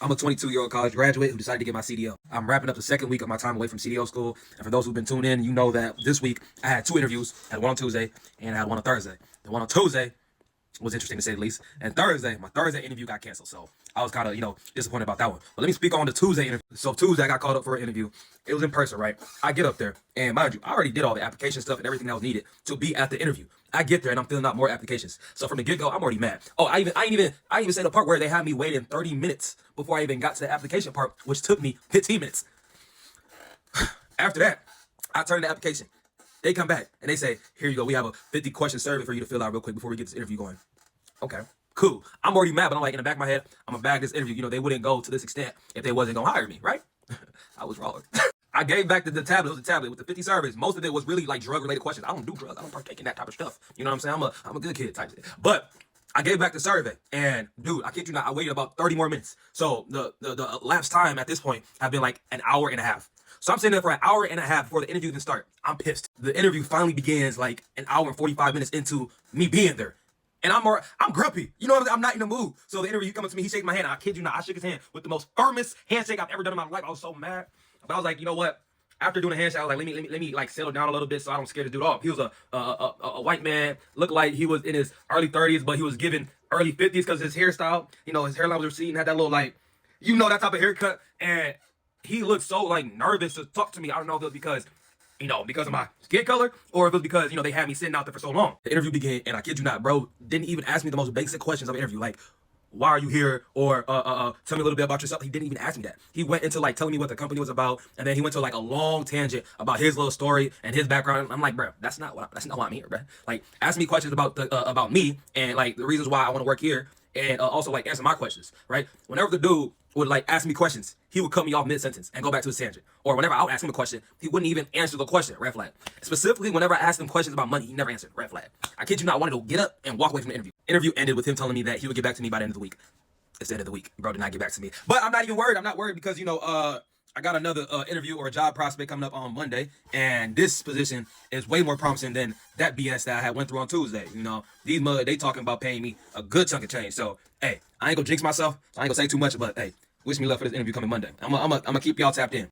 I'm a 22-year-old college graduate who decided to get my CDL. I'm wrapping up the second week of my time away from CDO school. And for those who've been tuned in, you know that this week I had 2 interviews. I had one on Tuesday and I had one on Thursday. The one on Tuesday was interesting to say the least. And Thursday, my Thursday interview got canceled. So I was kind of, disappointed about that one. But let me speak on the Tuesday interview. So Tuesday I got called up for an interview. It was in person, right? I get up there and mind you, I already did all the application stuff and everything that was needed to be at the interview. I get there and I'm filling out more applications. So from the get-go, I'm already mad. Oh, I ain't even say the part where they had me waiting 30 minutes before I even got to the application part, which took me 15 minutes. After that, I turn in the application. They come back and they say, here you go. We have a 50 question survey for you to fill out real quick before we get this interview going. Okay, cool. I'm already mad, but I'm like, in the back of my head, I'm gonna bag this interview. They wouldn't go to this extent if they wasn't gonna hire me, right? I was wrong. I gave back the tablet. It was a tablet with the 50 surveys. Most of it was really like drug-related questions. I don't do drugs. I don't partake in that type of stuff. You know what I'm saying? I'm a good kid type shit. But I gave back the survey, and dude, I kid you not, I waited about 30 more minutes. So the elapsed time at this point have been like an hour and a half. So I'm sitting there for an hour and a half before the interview even starts. I'm pissed. The interview finally begins like an hour and 45 minutes into me being there. And I'm grumpy. You know what I'm not in the mood. So the interview comes to me, he shakes my hand. I kid you not, I shook his hand with the most firmest handshake I've ever done in my life. I was so mad. But I was like, you know what? After doing a handshake, I was like, let me like settle down a little bit so I don't scare the dude off. He was a white man, looked like he was in his early 30s, but he was given early 50s because his hairstyle, his hairline was receding, had that little like, that type of haircut. And he looked so like nervous to talk to me. I don't know if it was because of my skin color, or if it was because, they had me sitting out there for so long. The interview began, and I kid you not, bro, didn't even ask me the most basic questions of an interview, like, why are you here? Or tell me a little bit about yourself. He didn't even ask me that. He went into like telling me what the company was about, and then he went to like a long tangent about his little story and his background. I'm like, bro, that's not why I'm here, bro. Like, ask me questions about me and like the reasons why I want to work here, and also like answer my questions, right? Whenever the dude would like ask me questions, he would cut me off mid-sentence and go back to his tangent. Or whenever I would ask him a question, he wouldn't even answer the question, red flag. Specifically, whenever I asked him questions about money, he never answered, red flag. I kid you not, I wanted to get up and walk away from the interview. Interview ended with him telling me that he would get back to me by the end of the week. It's the end of the week. Bro did not get back to me. But I'm not even worried. I'm not worried because, I got another interview or a job prospect coming up on Monday, and this position is way more promising than that BS that I had went through on Tuesday. These mud, they talking about paying me a good chunk of change. So, hey, I ain't gonna jinx myself, so I ain't gonna say too much, but hey, wish me luck for this interview coming Monday. I'm gonna keep y'all tapped in.